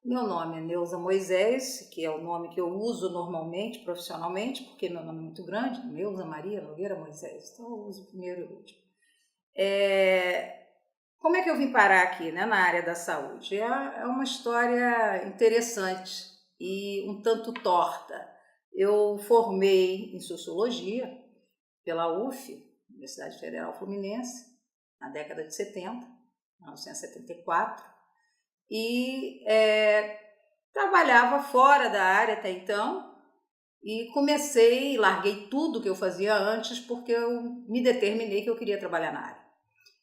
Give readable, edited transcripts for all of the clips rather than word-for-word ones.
Meu nome é Neuza Moisés, que é o nome que eu uso normalmente, profissionalmente, porque meu nome é muito grande, Neuza Maria Nogueira Moisés, então eu uso o primeiro e o último. Como é que eu vim parar aqui, né, na área da saúde? É uma história interessante e um tanto torta. Eu formei em Sociologia pela UF, Universidade Federal Fluminense, na década de 70, 1974, e trabalhava fora da área até então e larguei tudo que eu fazia antes porque eu me determinei que eu queria trabalhar na área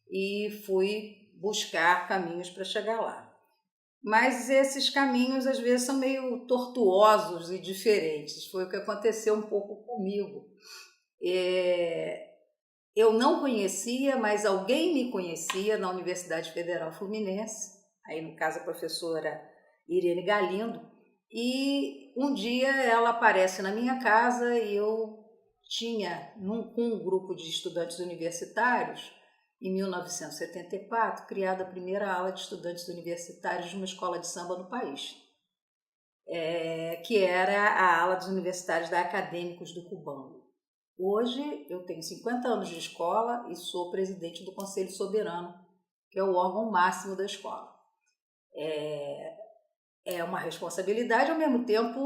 e fui buscar caminhos para chegar lá. Mas esses caminhos às vezes são meio tortuosos e diferentes. Foi o que aconteceu um pouco comigo. Eu não conhecia, mas alguém me conhecia na Universidade Federal Fluminense, aí no caso a professora Irene Galindo, e um dia ela aparece na minha casa e eu tinha, com um grupo de estudantes universitários, em 1974, criado a primeira ala de estudantes universitários de uma escola de samba no país, que era a ala dos universitários da Acadêmicos do Cubango. Hoje eu tenho 50 anos de escola e sou presidente do Conselho Soberano, que é o órgão máximo da escola. É uma responsabilidade, ao mesmo tempo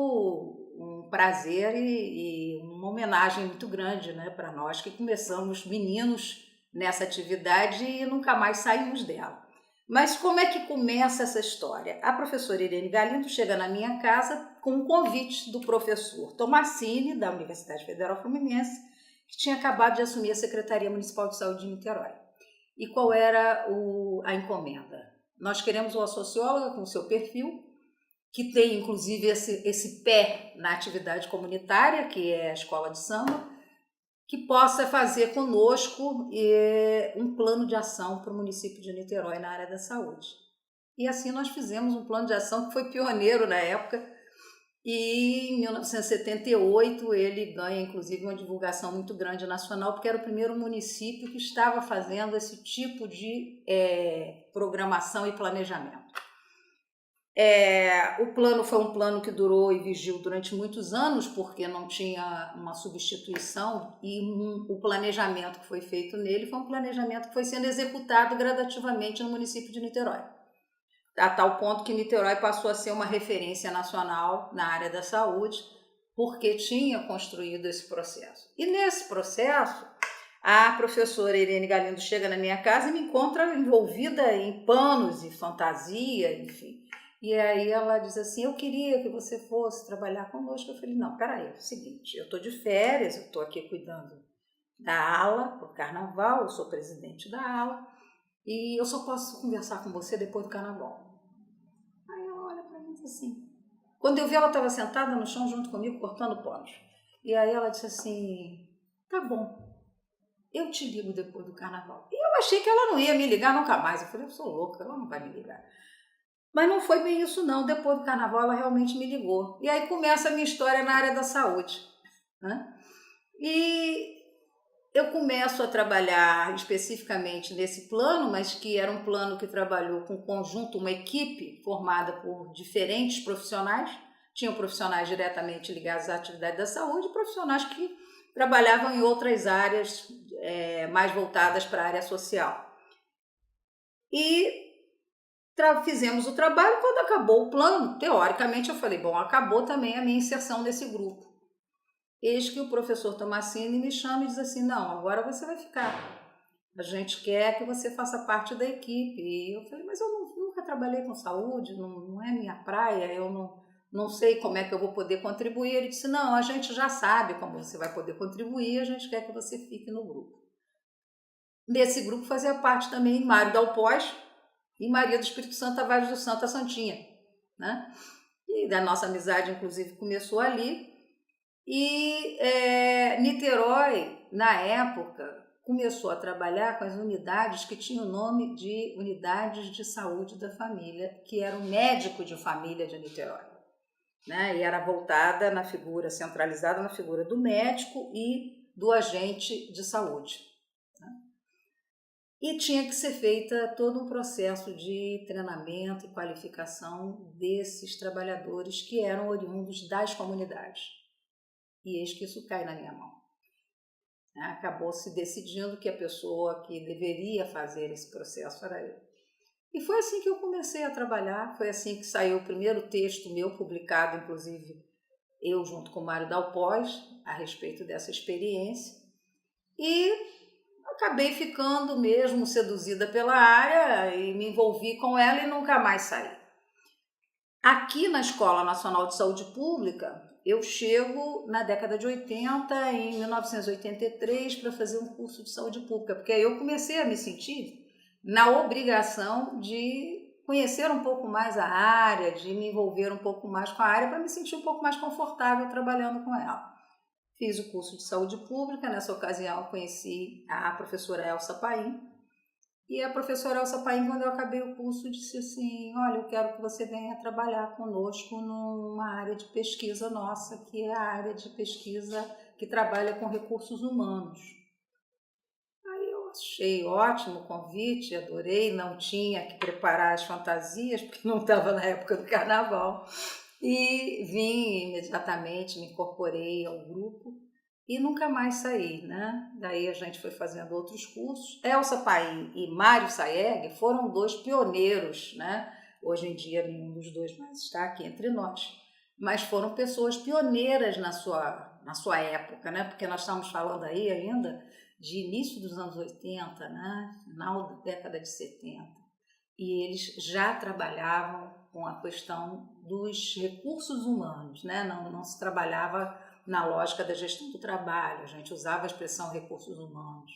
um prazer e uma homenagem muito grande, né, para nós que começamos meninos nessa atividade e nunca mais saímos dela. Mas como é que começa essa história? A professora Irene Galindo chega na minha casa com um convite do professor Tomassini, da Universidade Federal Fluminense, que tinha acabado de assumir a Secretaria Municipal de Saúde de Niterói. E qual era a encomenda? Nós queremos uma socióloga com seu perfil, que tem inclusive esse pé na atividade comunitária, que é a escola de samba, que possa fazer conosco um plano de ação para o município de Niterói na área da saúde. E assim nós fizemos um plano de ação que foi pioneiro na época, e em 1978 ele ganha inclusive uma divulgação muito grande nacional, porque era o primeiro município que estava fazendo esse tipo de programação e planejamento. O plano foi um plano que durou e vigiu durante muitos anos, porque não tinha uma substituição, e o planejamento que foi feito nele foi um planejamento que foi sendo executado gradativamente no município de Niterói, a tal ponto que Niterói passou a ser uma referência nacional na área da saúde, porque tinha construído esse processo. E nesse processo, a professora Irene Galindo chega na minha casa e me encontra envolvida em panos e fantasia, enfim. E aí ela diz assim, eu queria que você fosse trabalhar conosco. Eu falei, não, peraí, é o seguinte, eu estou de férias, eu estou aqui cuidando da ala, do carnaval, eu sou presidente da ala, e eu só posso conversar com você depois do carnaval. Aí ela olha para mim e diz assim, quando eu vi ela estava sentada no chão junto comigo, cortando panos. E aí ela disse assim, tá bom, eu te ligo depois do carnaval. E eu achei que ela não ia me ligar nunca mais. Eu falei, eu sou louca, ela não vai me ligar. Mas não foi bem isso não, depois do carnaval ela realmente me ligou. E aí começa a minha história na área da saúde, né? E eu começo a trabalhar especificamente nesse plano, mas que era um plano que trabalhou com um conjunto, uma equipe formada por diferentes profissionais. Tinham profissionais diretamente ligados à atividade da saúde e profissionais que trabalhavam em outras áreas mais voltadas para a área social. E fizemos o trabalho. Quando acabou o plano, teoricamente eu falei, bom, acabou também a minha inserção nesse grupo. Eis que o professor Tomassini me chama e diz assim, não, agora você vai ficar. A gente quer que você faça parte da equipe. E eu falei, mas eu nunca trabalhei com saúde, não é minha praia, eu não sei como é que eu vou poder contribuir. Ele disse, não, a gente já sabe como você vai poder contribuir, a gente quer que você fique no grupo. Nesse grupo fazia parte também Mário Dalpós e Maria do Espírito Santo Tavares do Santo, a Santinha, né? E da nossa amizade, inclusive, começou ali. E Niterói, na época, começou a trabalhar com as unidades que tinham o nome de Unidades de Saúde da Família, que era o médico de família de Niterói, né? E era voltada na figura, centralizada na figura do médico e do agente de saúde. Né? E tinha que ser feita todo um processo de treinamento e qualificação desses trabalhadores que eram oriundos das comunidades. E eis que isso cai na minha mão. Acabou se decidindo que a pessoa que deveria fazer esse processo era eu. E foi assim que eu comecei a trabalhar, foi assim que saiu o primeiro texto meu, publicado, inclusive, eu junto com o Mário Dalpós, a respeito dessa experiência. E acabei ficando mesmo seduzida pela área e me envolvi com ela e nunca mais saí. Aqui na Escola Nacional de Saúde Pública, eu chego na década de 80, em 1983, para fazer um curso de saúde pública, porque aí eu comecei a me sentir na obrigação de conhecer um pouco mais a área, de me envolver um pouco mais com a área, para me sentir um pouco mais confortável trabalhando com ela. Fiz o curso de saúde pública, nessa ocasião conheci a professora Elsa Paim, e a professora Elsa Paim, quando eu acabei o curso, disse assim, olha, eu quero que você venha trabalhar conosco numa área de pesquisa nossa, que é a área de pesquisa que trabalha com recursos humanos. Aí eu achei ótimo o convite, adorei, não tinha que preparar as fantasias, porque não estava na época do carnaval. E vim imediatamente, me incorporei ao grupo e nunca mais saí, né? Daí a gente foi fazendo outros cursos. Elsa Paim e Mário Saeg foram dois pioneiros, né? Hoje em dia nenhum dos dois mais está aqui entre nós, mas foram pessoas pioneiras na sua época, né? Porque nós estamos falando aí ainda de início dos anos 80, né? Final da década de 70. E eles já trabalhavam com a questão dos recursos humanos, né? Não se trabalhava na lógica da gestão do trabalho, a gente usava a expressão recursos humanos.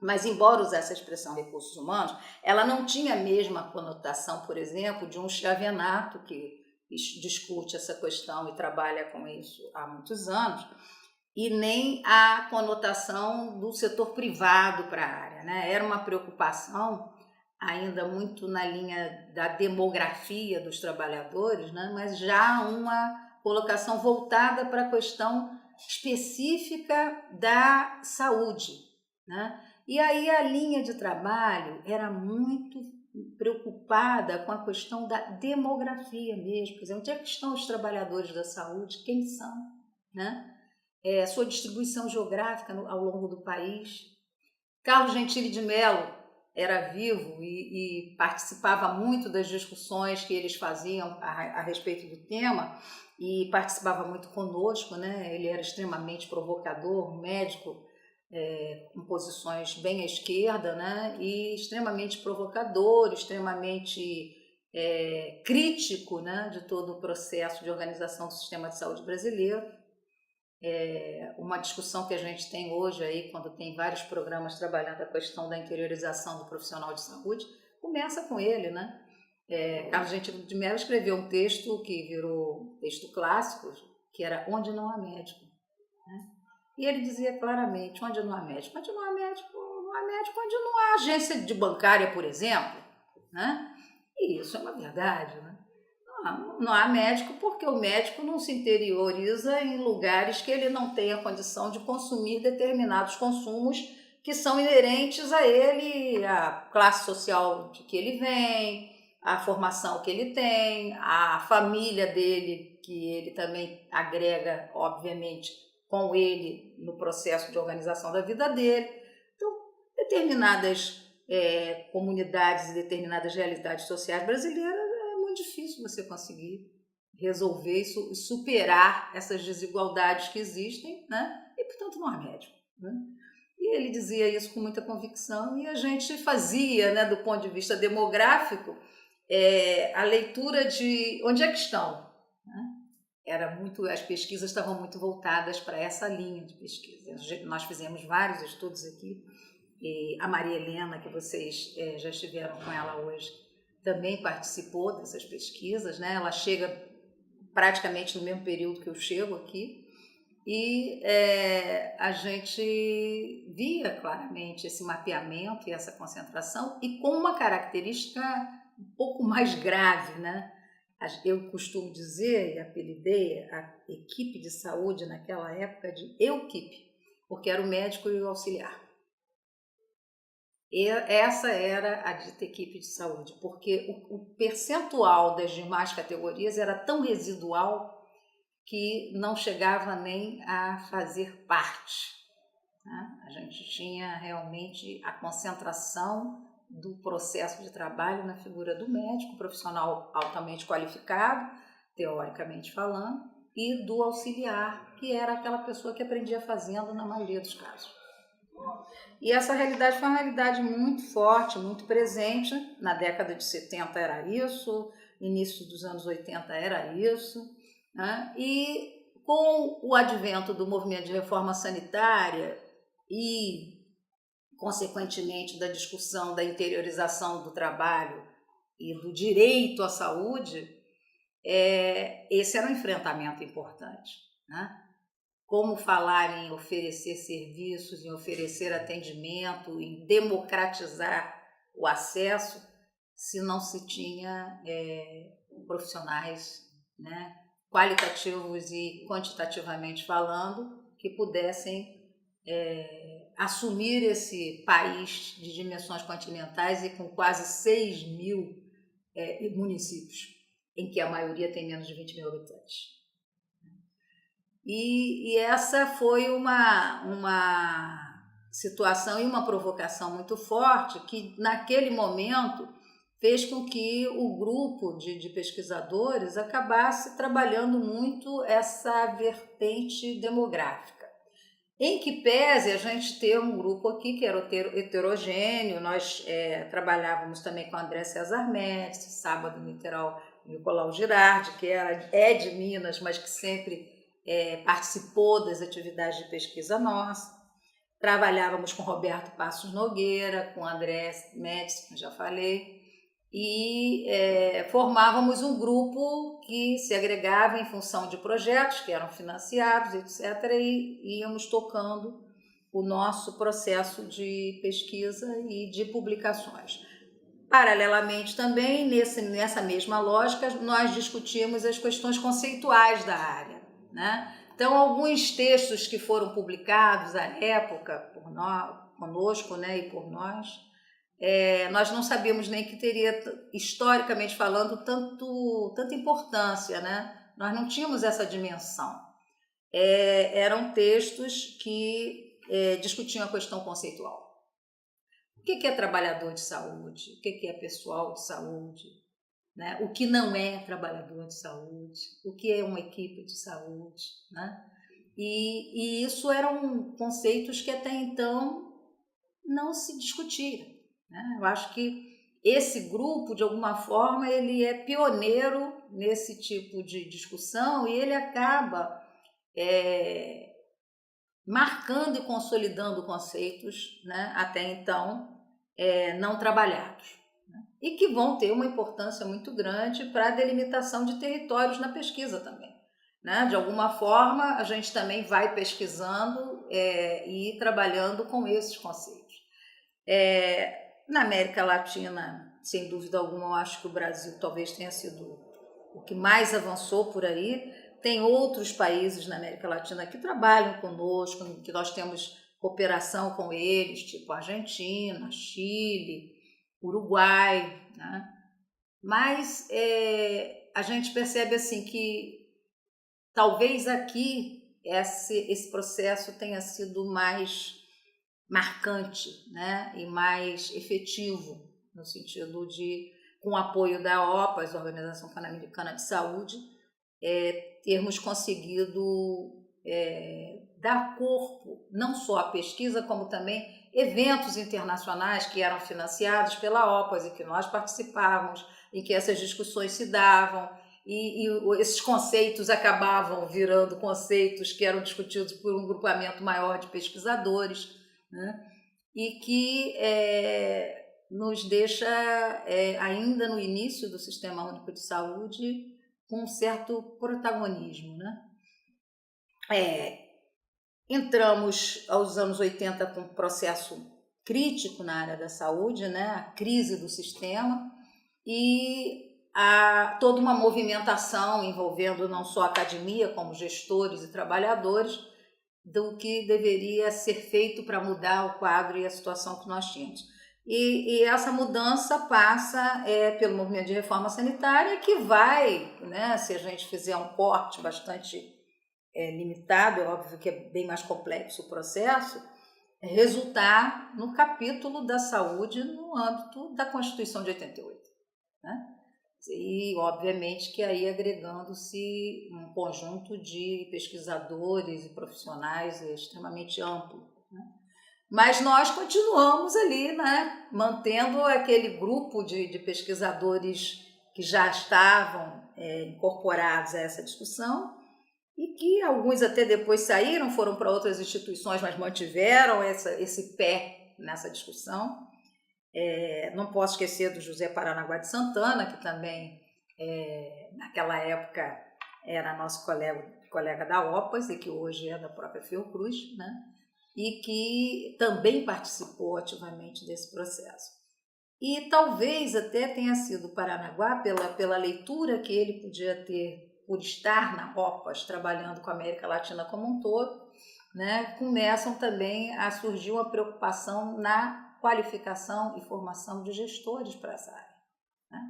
Mas, embora usasse a expressão recursos humanos, ela não tinha a mesma conotação, por exemplo, de um Chiavenato, que discute essa questão e trabalha com isso há muitos anos, e nem a conotação do setor privado para a área, né? Era uma preocupação ainda muito na linha da demografia dos trabalhadores, né? Mas já uma colocação voltada para a questão específica da saúde, né? E aí a linha de trabalho era muito preocupada com a questão da demografia mesmo, quer dizer, onde é que estão os trabalhadores da saúde, quem são, né? Sua distribuição geográfica ao longo do país. Carlos Gentili de Mello era vivo e participava muito das discussões que eles faziam a respeito do tema e participava muito conosco, né? Ele era extremamente provocador, médico, com posições bem à esquerda, né? E extremamente provocador, extremamente crítico, né? De todo o processo de organização do sistema de saúde brasileiro. Uma discussão que a gente tem hoje aí, quando tem vários programas trabalhando a questão da interiorização do profissional de saúde, começa com ele, né? Carlos Gentili de Mello escreveu um texto que virou texto clássico, que era Onde Não Há Médico, né? E ele dizia claramente, onde não há médico? Onde não há médico? Não há médico onde não há agência de bancária, por exemplo, né? E isso é uma verdade, né? Não há médico porque o médico não se interioriza em lugares que ele não tem a condição de consumir determinados consumos que são inerentes a ele, a classe social de que ele vem, a formação que ele tem, a família dele, que ele também agrega, obviamente, com ele no processo de organização da vida dele. Então, determinadas comunidades e determinadas realidades sociais brasileiras difícil você conseguir resolver isso, superar essas desigualdades que existem, né? E, portanto, não há médico, né? E ele dizia isso com muita convicção e a gente fazia, né, do ponto de vista demográfico, a leitura de onde é que estão, né? As pesquisas estavam muito voltadas para essa linha de pesquisa. Nós fizemos vários estudos aqui, e a Maria Helena, que vocês já estiveram com ela hoje, também participou dessas pesquisas, né? Ela chega praticamente no mesmo período que eu chego aqui e a gente via claramente esse mapeamento e essa concentração e com uma característica um pouco mais grave, né? Eu costumo dizer e apelidei a equipe de saúde naquela época de EUQIP, porque era o médico e o auxiliar. E essa era a dita equipe de saúde, porque o percentual das demais categorias era tão residual que não chegava nem a fazer parte, né? A gente tinha realmente a concentração do processo de trabalho na figura do médico, profissional altamente qualificado, teoricamente falando, e do auxiliar, que era aquela pessoa que aprendia fazendo na maioria dos casos. E essa realidade foi uma realidade muito forte, muito presente. Na década de 70 era isso, início dos anos 80 era isso, né? E com o advento do movimento de reforma sanitária e, consequentemente, da discussão da interiorização do trabalho e do direito à saúde, esse era um enfrentamento importante, né? Como falar em oferecer serviços, em oferecer atendimento, em democratizar o acesso, se não se tinha profissionais, né, qualitativos e quantitativamente falando, que pudessem assumir esse país de dimensões continentais e com quase 6.000 municípios, em que a maioria tem menos de 20.000 habitantes. E essa foi uma situação e uma provocação muito forte que, naquele momento, fez com que o grupo de pesquisadores acabasse trabalhando muito essa vertente demográfica. Em que pese a gente ter um grupo aqui que era heterogêneo, nós trabalhávamos também com André César Médici, Sábado Nicolau Girardi, que é de Minas, mas que sempre participou das atividades de pesquisa nossa. Trabalhávamos com Roberto Passos Nogueira, com André Médici, que eu já falei, e formávamos um grupo que se agregava em função de projetos que eram financiados, etc., e íamos tocando o nosso processo de pesquisa e de publicações. Paralelamente também, nessa mesma lógica, nós discutimos as questões conceituais da área, né? Então, alguns textos que foram publicados à época por nós, conosco, né, e por nós, nós não sabíamos nem que teria, historicamente falando, tanta importância, né? Nós não tínhamos essa dimensão. Eram textos que discutiam a questão conceitual. O que é trabalhador de saúde? O que é pessoal de saúde? Né? O que não é trabalhador de saúde? O que é uma equipe de saúde? Né? E isso eram conceitos que até então não se discutiram, né? Eu acho que esse grupo, de alguma forma, ele é pioneiro nesse tipo de discussão e ele acaba marcando e consolidando conceitos, né, até então não trabalhados, né, e que vão ter uma importância muito grande para a delimitação de territórios na pesquisa também, né? De alguma forma, a gente também vai pesquisando e trabalhando com esses conceitos. Na América Latina, sem dúvida alguma, eu acho que o Brasil talvez tenha sido o que mais avançou por aí. Tem outros países na América Latina que trabalham conosco, que nós temos cooperação com eles, tipo Argentina, Chile, Uruguai, né? Mas a gente percebe assim que talvez aqui esse processo tenha sido mais marcante, né? E mais efetivo, no sentido de, com o apoio da OPAS, Organização Pan-Americana de Saúde, termos conseguido dar corpo não só à pesquisa, como também eventos internacionais que eram financiados pela OPAS e que nós participávamos, em que essas discussões se davam, e esses conceitos acabavam virando conceitos que eram discutidos por um grupamento maior de pesquisadores, né? E que nos deixa, ainda no início do Sistema Único de Saúde, com um certo protagonismo, né? Entramos aos anos 80 com um processo crítico na área da saúde, né? A crise do sistema e toda uma movimentação envolvendo não só a academia, como gestores e trabalhadores, do que deveria ser feito para mudar o quadro e a situação que nós tínhamos. E essa mudança passa pelo movimento de reforma sanitária, que vai, né, se a gente fizer um corte bastante limitado, é óbvio que é bem mais complexo o processo, resultar no capítulo da saúde no âmbito da Constituição de 88, né? E, obviamente, que aí agregando-se um conjunto de pesquisadores e profissionais extremamente amplo, né? Mas nós continuamos ali, né, mantendo aquele grupo de pesquisadores que já estavam incorporados a essa discussão e que alguns até depois saíram, foram para outras instituições, mas mantiveram esse pé nessa discussão. Não posso esquecer do José Paranaguá de Santana, que também, naquela época, era nosso colega da OPAS e que hoje é da própria Fiocruz, né? E que também participou ativamente desse processo. E talvez até tenha sido Paranaguá, pela leitura que ele podia ter por estar na OPAS, trabalhando com a América Latina como um todo, né, começam também a surgir uma preocupação na qualificação e formação de gestores para essa área, né?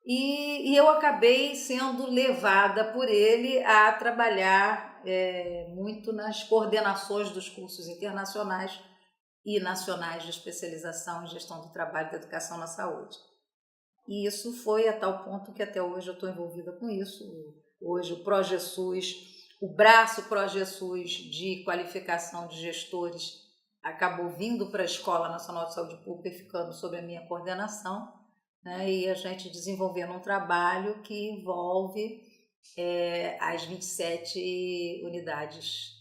E eu acabei sendo levada por ele a trabalhar muito nas coordenações dos cursos internacionais e nacionais de especialização em gestão do trabalho e da educação na saúde. E isso foi a tal ponto que até hoje eu estou envolvida com isso. Hoje o ProGESUS, o braço ProGESUS de qualificação de gestores acabou vindo para a Escola Nacional de Saúde Pública e ficando sob a minha coordenação, né? E a gente desenvolvendo um trabalho que envolve as 27 unidades,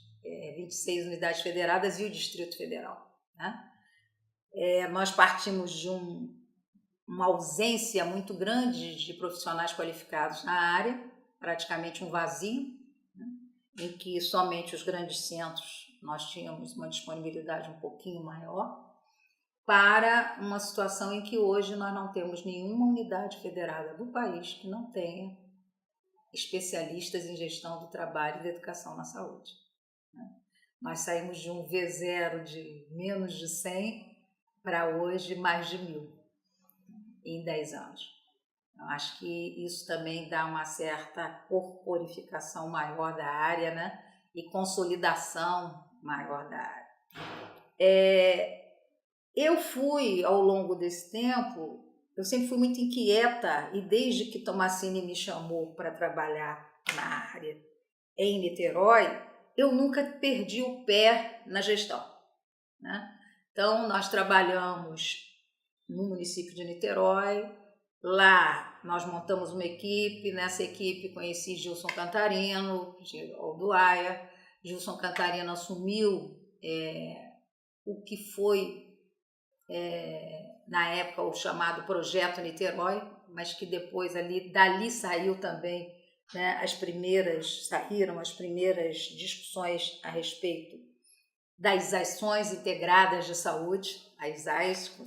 26 unidades federadas e o Distrito Federal, né? Nós partimos de uma ausência muito grande de profissionais qualificados na área, praticamente um vazio, né, em que somente os grandes centros nós tínhamos uma disponibilidade um pouquinho maior, para uma situação em que hoje nós não temos nenhuma unidade federada do país que não tenha especialistas em gestão do trabalho e da educação na saúde, né? Nós saímos de um V0 de menos de 100 para hoje mais de 1.000 em 10 anos. Eu acho que isso também dá uma certa corporificação maior da área, né? E consolidação maior da área. Eu fui, ao longo desse tempo, eu sempre fui muito inquieta e desde que Tomassini me chamou para trabalhar na área em Niterói, eu nunca perdi o pé na gestão, né? Então, nós trabalhamos no município de Niterói. Lá nós montamos uma equipe, nessa equipe conheci Gilson Cantarino, de Alduaia. Gilson Cantarino assumiu o que foi, na época, o chamado Projeto Niterói, mas que depois dali saiu também, né, saíram as primeiras discussões a respeito das ações integradas de saúde, as AIS,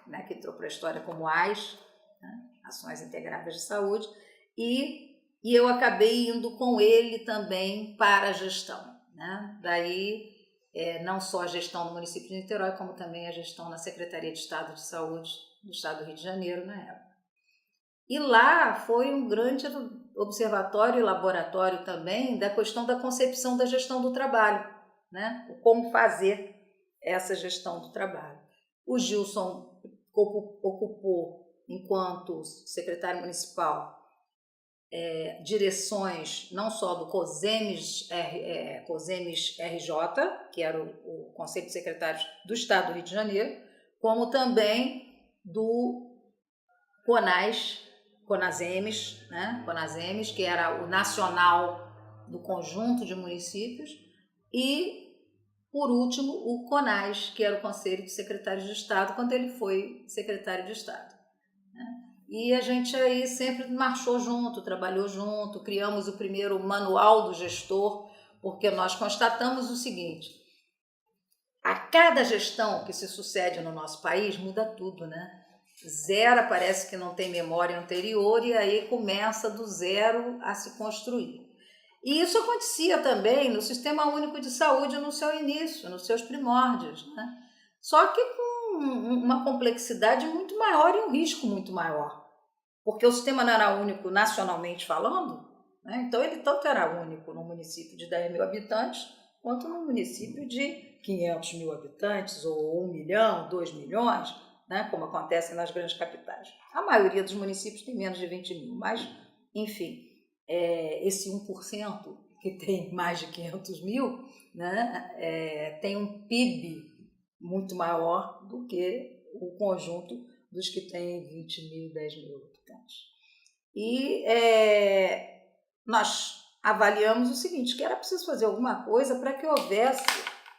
né, que entrou para a história como AIS, né, Ações Integradas de Saúde, e eu acabei indo com ele também para a gestão, né? Daí, não só a gestão no município de Niterói, como também a gestão na Secretaria de Estado de Saúde do Estado do Rio de Janeiro, na época. E lá foi um grande observatório e laboratório também da questão da concepção da gestão do trabalho, né? Como fazer essa gestão do trabalho. O Gilson ocupou, enquanto secretário municipal, direções não só do COSEMES RJ, que era o Conselho de Secretários do Estado do Rio de Janeiro, como também do CONASEMES, né? CONASEMES, que era o nacional do conjunto de municípios, e, por último, o CONAS, que era o Conselho de Secretários de Estado, quando ele foi secretário de Estado, né? E a gente aí sempre marchou junto, trabalhou junto, criamos o primeiro manual do gestor, porque nós constatamos o seguinte: a cada gestão que se sucede no nosso país muda tudo, né? Zero parece que não tem memória anterior e aí começa do zero a se construir. E isso acontecia também no Sistema Único de Saúde no seu início, nos seus primórdios, né? Só que com uma complexidade muito maior e um risco muito maior, porque o sistema não era único nacionalmente falando, né? Então ele tanto era único no município de 10 mil habitantes, quanto no município de 500 mil habitantes, ou 1 milhão, 2 milhões, né? Como acontece nas grandes capitais. A maioria dos municípios tem menos de 20 mil, mas, enfim, esse 1% que tem mais de 500 mil, né? Tem um PIB muito maior do que o conjunto dos que têm 20 mil, 10 mil habitantes. E nós avaliamos o seguinte, que era preciso fazer alguma coisa para que houvesse,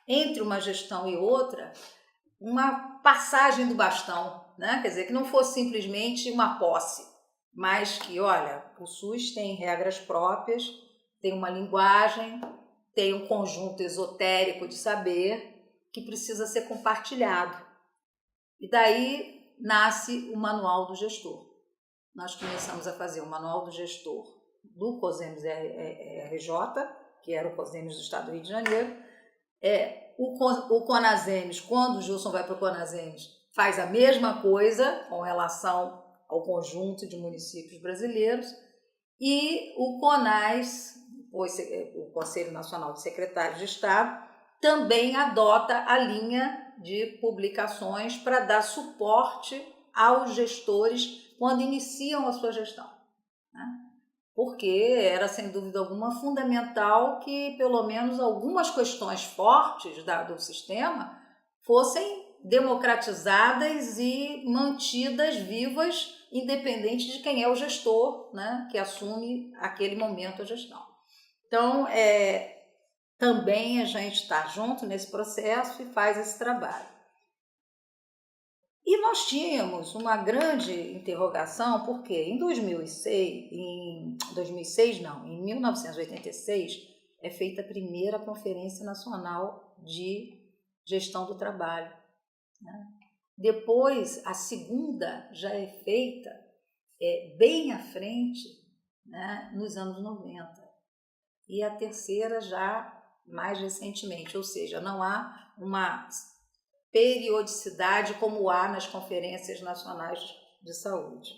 entre uma gestão e outra, uma passagem do bastão, né? Quer dizer, que não fosse simplesmente uma posse, mas que, olha, o SUS tem regras próprias, tem uma linguagem, tem um conjunto esotérico de saber que precisa ser compartilhado. E daí nasce o Manual do Gestor. Nós começamos a fazer o Manual do Gestor do COSEMES RJ, que era o COSEMES do Estado do Rio de Janeiro. O CONASEMES, quando o Gilson vai para o CONASEMES, faz a mesma coisa com relação ao conjunto de municípios brasileiros. E o CONAS, o Conselho Nacional de Secretários de Estado, também adota a linha de publicações para dar suporte aos gestores quando iniciam a sua gestão, né? Porque era, sem dúvida alguma, fundamental que pelo menos algumas questões fortes do sistema fossem democratizadas e mantidas vivas, independente de quem é o gestor, né, que assume aquele momento a gestão. Então, também a gente está junto nesse processo e faz esse trabalho. E nós tínhamos uma grande interrogação, porque em 1986 é feita a primeira Conferência Nacional de Gestão do Trabalho, né? Depois, a segunda já é feita bem à frente, né, nos anos 90. E a terceira já mais recentemente, ou seja, não há uma periodicidade como há nas conferências nacionais de saúde.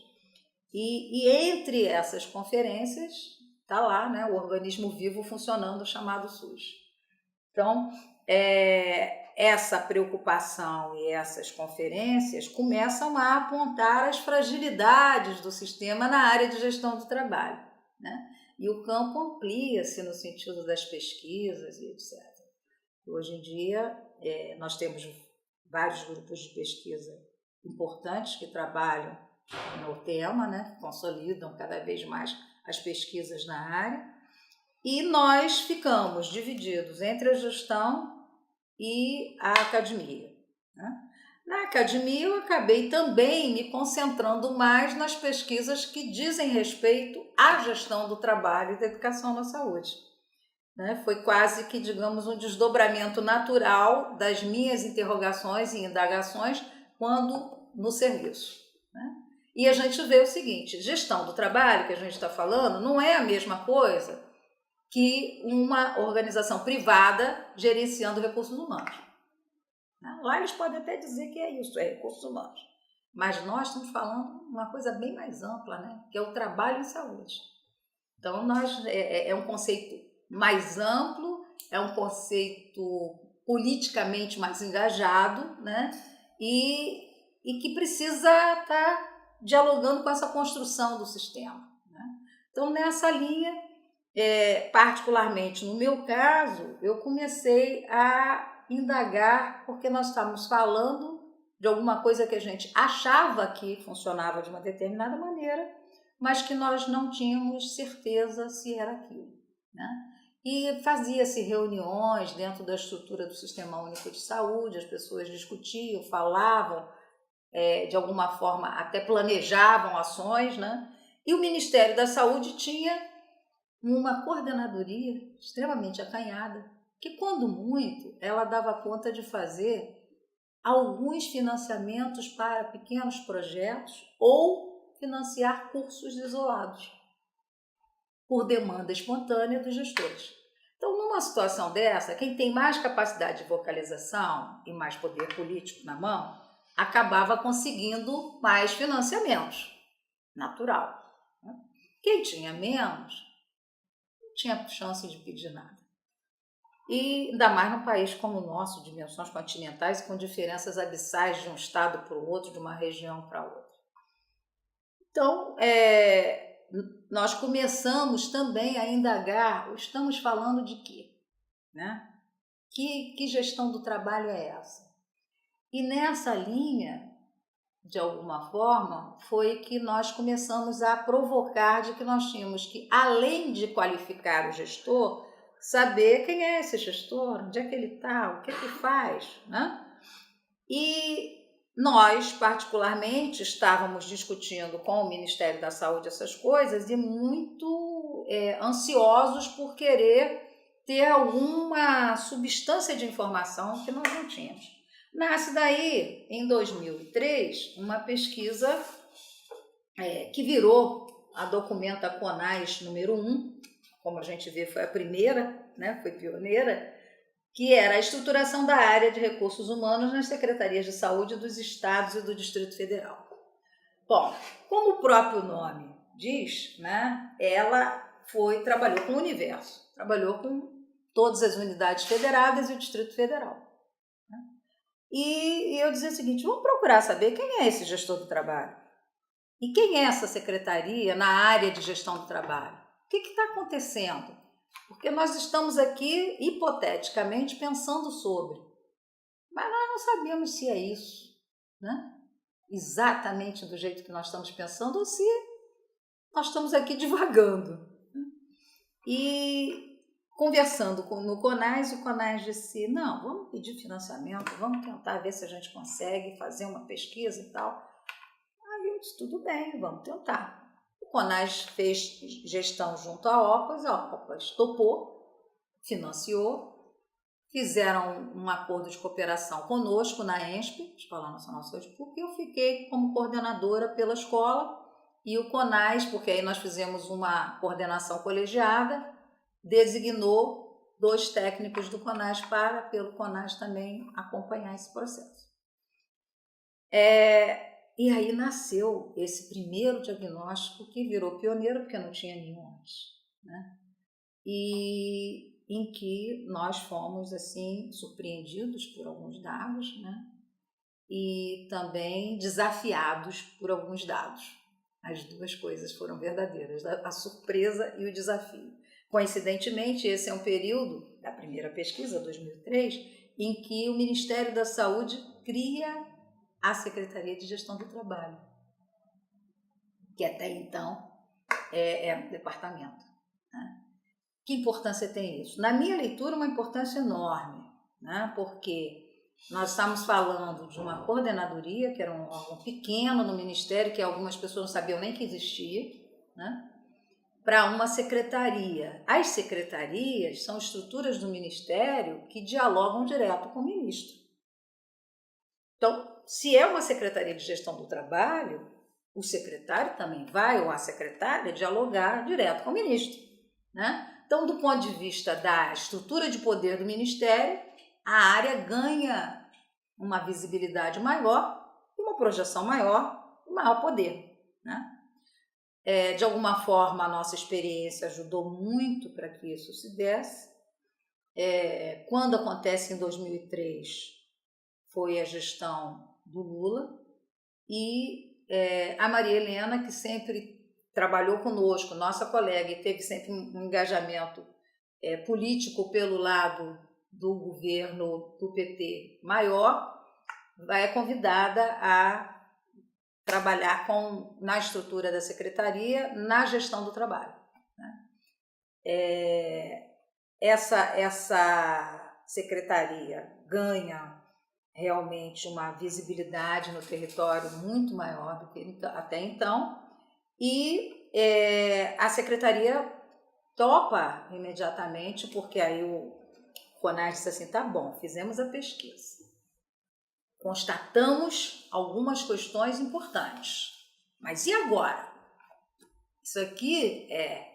E entre essas conferências está lá, né, o organismo vivo funcionando chamado SUS. Então, essa preocupação e essas conferências começam a apontar as fragilidades do sistema na área de gestão do trabalho, né? E o campo amplia-se no sentido das pesquisas e etc. Hoje em dia, nós temos vários grupos de pesquisa importantes que trabalham no tema, né? Consolidam cada vez mais as pesquisas na área, e nós ficamos divididos entre a gestão e a academia, né? Na academia, eu acabei também me concentrando mais nas pesquisas que dizem respeito à gestão do trabalho e da educação na saúde, né? Foi quase que, digamos, um desdobramento natural das minhas interrogações e indagações quando no serviço, né? E a gente vê o seguinte, gestão do trabalho, que a gente está falando, não é a mesma coisa que uma organização privada gerenciando recursos humanos. Lá eles podem até dizer que é isso, é recursos humanos. Mas nós estamos falando uma coisa bem mais ampla, né? Que é o trabalho em saúde. Então, é um conceito mais amplo, é um conceito politicamente mais engajado, né? E que precisa estar dialogando com essa construção do sistema, né? Então, nessa linha, particularmente no meu caso, eu comecei a indagar, porque nós estávamos falando de alguma coisa que a gente achava que funcionava de uma determinada maneira, mas que nós não tínhamos certeza se era aquilo, né? E fazia-se reuniões dentro da estrutura do Sistema Único de Saúde, as pessoas discutiam, falavam, de alguma forma até planejavam ações, né? E o Ministério da Saúde tinha uma coordenadoria extremamente acanhada, que quando muito ela dava conta de fazer alguns financiamentos para pequenos projetos ou financiar cursos isolados, por demanda espontânea dos gestores. Então, numa situação dessa, quem tem mais capacidade de vocalização e mais poder político na mão acabava conseguindo mais financiamentos, natural. Né? Quem tinha menos, não tinha chance de pedir nada. E ainda mais num país como o nosso, dimensões continentais e com diferenças abissais de um estado para o outro, de uma região para outra. Então, nós começamos também a indagar, estamos falando de quê? Né? Que gestão do trabalho é essa? E nessa linha, de alguma forma, foi que nós começamos a provocar de que nós tínhamos que, além de qualificar o gestor, saber quem é esse gestor, onde é que ele está, o que ele faz, né? E nós, particularmente, estávamos discutindo com o Ministério da Saúde essas coisas e muito ansiosos por querer ter alguma substância de informação que nós não tínhamos. Nasce daí, em 2003, uma pesquisa que virou a Documenta CONAS número 1, como a gente vê, foi a primeira, né, foi pioneira, que era a estruturação da área de recursos humanos nas secretarias de saúde dos estados e do Distrito Federal. Bom, como o próprio nome diz, né, ela trabalhou com o universo, trabalhou com todas as unidades federadas e o Distrito Federal. Né? E eu dizia o seguinte, vamos procurar saber quem é esse gestor do trabalho e quem é essa secretaria na área de gestão do trabalho. O que está acontecendo? Porque nós estamos aqui, hipoteticamente, pensando sobre, mas nós não sabemos se é isso, né? Exatamente do jeito que nós estamos pensando ou se nós estamos aqui divagando. E conversando no CONAS, o CONAS disse, não, vamos pedir financiamento, vamos tentar ver se a gente consegue fazer uma pesquisa e tal. Aí eu disse, tudo bem, vamos tentar. O CONAS fez gestão junto à OPAS, a OPAS topou, financiou, fizeram um acordo de cooperação conosco na ENSP, Escola Nacional de Saúde Pública, e eu fiquei como coordenadora pela escola, e o CONAS, porque aí nós fizemos uma coordenação colegiada, designou 2 técnicos do CONAS para, pelo CONAS também, acompanhar esse processo. E aí nasceu esse primeiro diagnóstico que virou pioneiro, porque não tinha nenhum antes, né? E em que nós fomos assim surpreendidos por alguns dados, né? E também desafiados por alguns dados. As duas coisas foram verdadeiras, a surpresa e o desafio. Coincidentemente, esse é um período da primeira pesquisa, 2003, em que o Ministério da Saúde cria a Secretaria de Gestão do Trabalho, que até então é um departamento. Né? Que importância tem isso? Na minha leitura, uma importância enorme, né? Porque nós estamos falando de uma coordenadoria, que era um órgão pequeno no Ministério, que algumas pessoas não sabiam nem que existia, né? Para uma secretaria. As secretarias são estruturas do Ministério que dialogam direto com o ministro. Então, se é uma secretaria de gestão do trabalho, o secretário também vai, ou a secretária, dialogar direto com o ministro, né? Então, do ponto de vista da estrutura de poder do Ministério, a área ganha uma visibilidade maior, uma projeção maior e maior poder, né? De alguma forma, a nossa experiência ajudou muito para que isso se desse. Quando acontece em 2003, foi a gestão do Lula e a Maria Helena, que sempre trabalhou conosco, nossa colega, e teve sempre um engajamento político pelo lado do governo do PT maior, é convidada a trabalhar na estrutura da secretaria, na gestão do trabalho. Né? Essa secretaria ganha realmente uma visibilidade no território muito maior do que até então, e a secretaria topa imediatamente, porque aí o CONAS disse assim, tá bom, fizemos a pesquisa, constatamos algumas questões importantes, mas e agora? Isso aqui é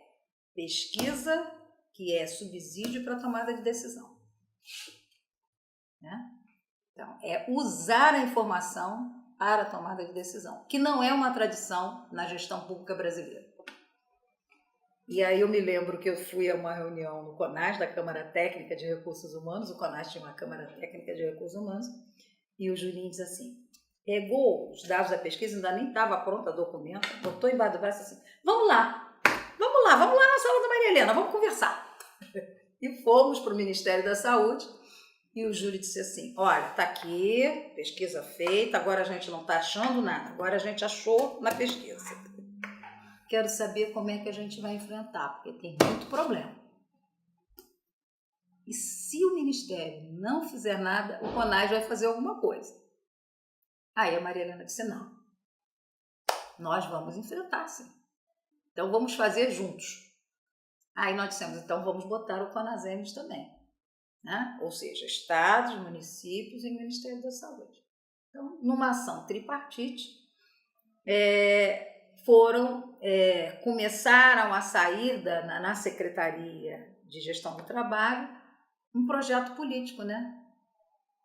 pesquisa que é subsídio para tomada de decisão, né? Então, é usar a informação para a tomada de decisão, que não é uma tradição na gestão pública brasileira. E aí eu me lembro que eu fui a uma reunião no CONAS, da Câmara Técnica de Recursos Humanos, o CONAS tinha uma Câmara Técnica de Recursos Humanos, e o Julinho diz assim, pegou os dados da pesquisa, ainda nem estava pronto o documento, botou embaixo do braço assim, vamos lá na sala da Maria Helena, vamos conversar. E fomos para o Ministério da Saúde, e o Júlio disse assim, olha, está aqui, pesquisa feita, agora a gente não está achando nada, agora a gente achou na pesquisa. Quero saber como é que a gente vai enfrentar, porque tem muito problema. E se o Ministério não fizer nada, o CONAS vai fazer alguma coisa. Aí a Maria Helena disse, não, nós vamos enfrentar, sim. Então vamos fazer juntos. Aí nós dissemos, então vamos botar o CONASEMES também. Né? Ou seja, estados, municípios e Ministério da Saúde. Então, numa ação tripartite, começaram a sair na Secretaria de Gestão do Trabalho um projeto político, né?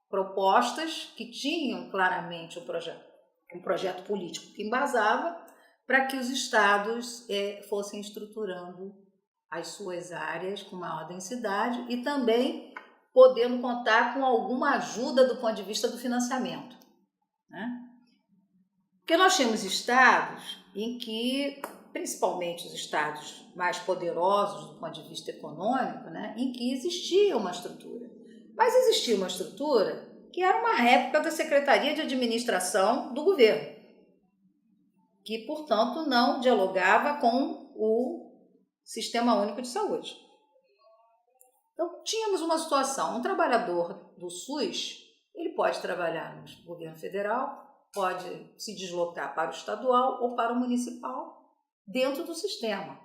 Propostas que tinham claramente um projeto político que embasava para que os estados fossem estruturando as suas áreas com maior densidade e também podendo contar com alguma ajuda do ponto de vista do financiamento, né? Porque nós tínhamos estados em que, principalmente os estados mais poderosos do ponto de vista econômico, né, em que existia uma estrutura. Mas existia uma estrutura que era uma réplica da Secretaria de Administração do governo, que, portanto, não dialogava com o Sistema Único de Saúde. Então, tínhamos uma situação, um trabalhador do SUS, ele pode trabalhar no governo federal, pode se deslocar para o estadual ou para o municipal dentro do sistema.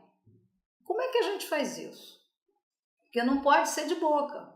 Como é que a gente faz isso? Porque não pode ser de boca,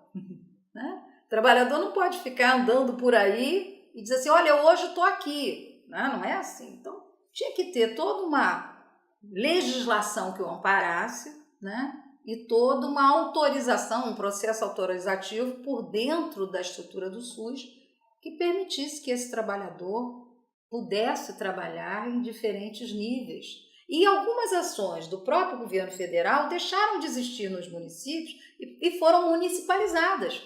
né? O trabalhador não pode ficar andando por aí e dizer assim, olha, hoje estou aqui. Não é assim. Então, tinha que ter toda uma legislação que o amparasse, né? E toda uma autorização, um processo autorizativo por dentro da estrutura do SUS que permitisse que esse trabalhador pudesse trabalhar em diferentes níveis. E algumas ações do próprio governo federal deixaram de existir nos municípios e foram municipalizadas.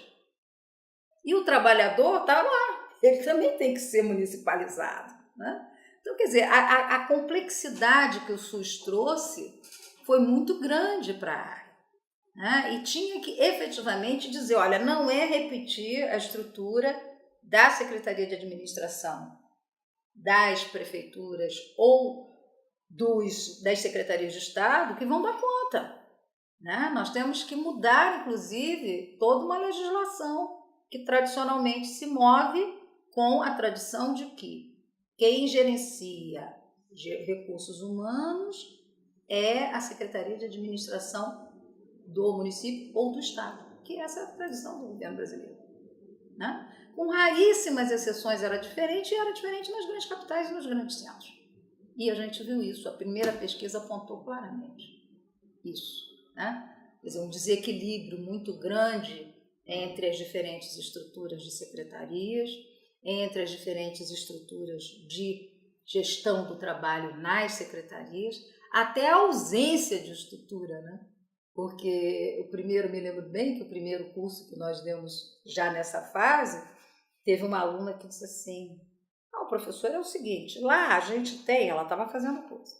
E o trabalhador está lá, ele também tem que ser municipalizado, né? Então, quer dizer, a complexidade que o SUS trouxe foi muito grande para a área, né? E tinha que efetivamente dizer, olha, não é repetir a estrutura da Secretaria de Administração, das prefeituras ou das secretarias de Estado que vão dar conta, né? Nós temos que mudar, inclusive, toda uma legislação que tradicionalmente se move com a tradição de que quem gerencia recursos humanos é a Secretaria de Administração do município ou do Estado, que essa é a tradição do governo brasileiro, né? Com raríssimas exceções era diferente, e era diferente nas grandes capitais e nos grandes centros. E a gente viu isso, a primeira pesquisa apontou claramente isso, né? Quer dizer, um desequilíbrio muito grande entre as diferentes estruturas de secretarias, entre as diferentes estruturas de gestão do trabalho nas secretarias, até a ausência de estrutura, né? Porque me lembro bem que o primeiro curso que nós demos já nessa fase, teve uma aluna que disse assim, o professor é o seguinte, lá a gente tem, ela estava fazendo curso,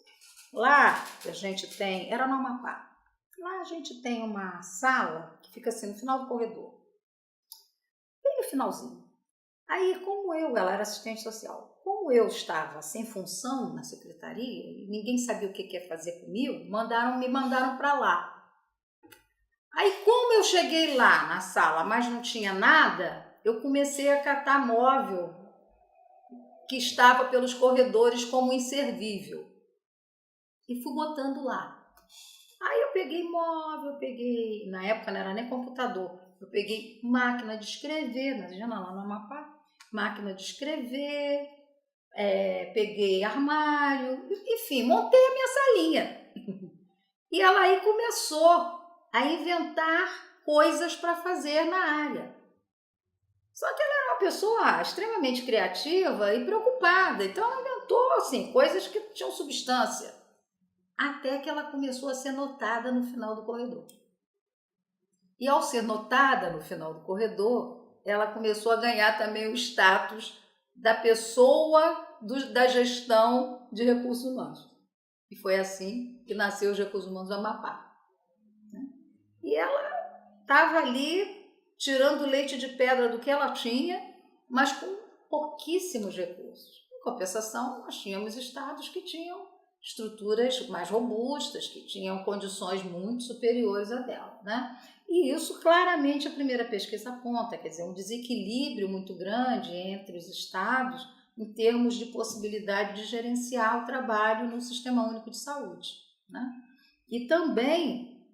lá a gente tem, era no Amapá, lá a gente tem uma sala que fica assim no final do corredor, bem no finalzinho. Aí, ela era assistente social, como eu estava sem função na secretaria e ninguém sabia o que ia fazer comigo, me mandaram para lá. Aí, como eu cheguei lá na sala, mas não tinha nada, eu comecei a catar móvel que estava pelos corredores como inservível e fui botando lá. Aí eu peguei móvel, na época não era nem computador, eu peguei máquina de escrever, lá no Amapá, máquina de escrever, peguei armário, enfim, montei a minha salinha. E ela aí começou a inventar coisas para fazer na área. Só que ela era uma pessoa extremamente criativa e preocupada, então ela inventou assim, coisas que tinham substância, até que ela começou a ser notada no final do corredor. E ao ser notada no final do corredor, ela começou a ganhar também o status da pessoa da gestão de recursos humanos. E foi assim que nasceu os recursos humanos do Amapá. E ela estava ali tirando leite de pedra do que ela tinha, mas com pouquíssimos recursos. Em compensação, nós tínhamos estados que tinham estruturas mais robustas, que tinham condições muito superiores à dela, né? E isso claramente a primeira pesquisa aponta, quer dizer, um desequilíbrio muito grande entre os estados em termos de possibilidade de gerenciar o trabalho no Sistema Único de Saúde, né? E também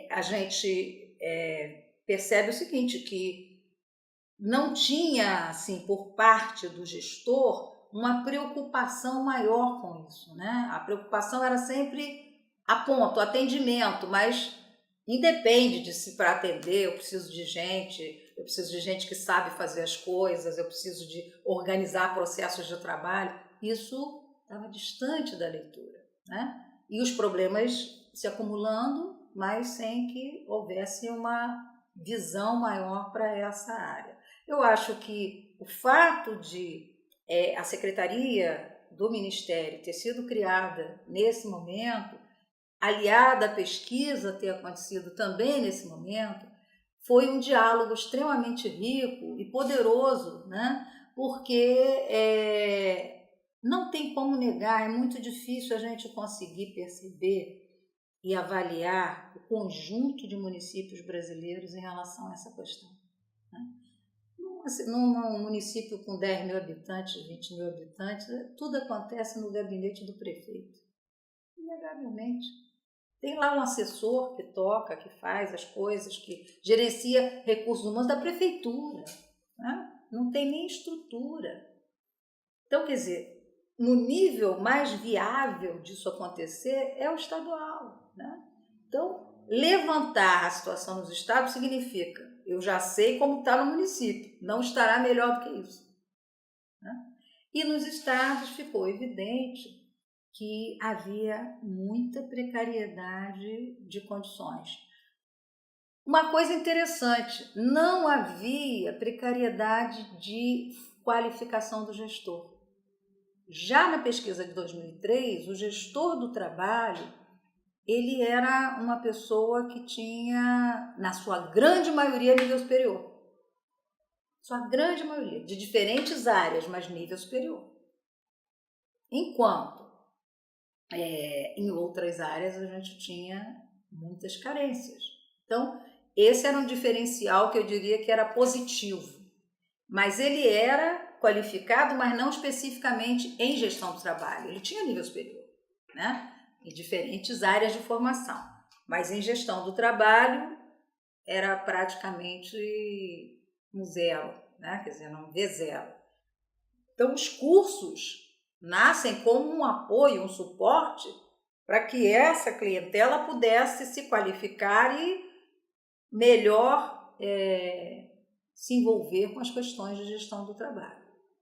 a gente percebe o seguinte, que não tinha, assim, por parte do gestor, uma preocupação maior com isso, né? A preocupação era sempre a ponto, atendimento, mas independe de se para atender, eu preciso de gente que sabe fazer as coisas, eu preciso de organizar processos de trabalho. Isso estava distante da leitura, né? E os problemas se acumulando, mas sem que houvesse uma visão maior para essa área. Eu acho que o fato de a Secretaria do Ministério ter sido criada nesse momento, aliada à pesquisa ter acontecido também nesse momento, foi um diálogo extremamente rico e poderoso, né? Porque não tem como negar, é muito difícil a gente conseguir perceber e avaliar o conjunto de municípios brasileiros em relação a essa questão, né? Num município com 10 mil habitantes, 20 mil habitantes, tudo acontece no gabinete do prefeito, inegavelmente. Tem lá um assessor que toca, que faz as coisas, que gerencia recursos humanos da prefeitura, né? Não tem nem estrutura. Então, quer dizer, no nível mais viável disso acontecer é o estadual, né? Então, levantar a situação nos estados significa, eu já sei como está no município, não estará melhor do que isso, né? E nos estados ficou evidente que havia muita precariedade de condições. Uma coisa interessante, não havia precariedade de qualificação do gestor. Já na pesquisa de 2003, o gestor do trabalho, ele era uma pessoa que tinha, na sua grande maioria, nível superior. Sua grande maioria, de diferentes áreas, mas nível superior. Enquanto em outras áreas a gente tinha muitas carências. Então, esse era um diferencial que eu diria que era positivo, mas ele era qualificado, mas não especificamente em gestão do trabalho. Ele tinha nível superior, né? Em diferentes áreas de formação, mas em gestão do trabalho era praticamente um zero, né? Quer dizer, um V0. Então, os cursos nascem como um apoio, um suporte para que essa clientela pudesse se qualificar e melhor se envolver com as questões de gestão do trabalho.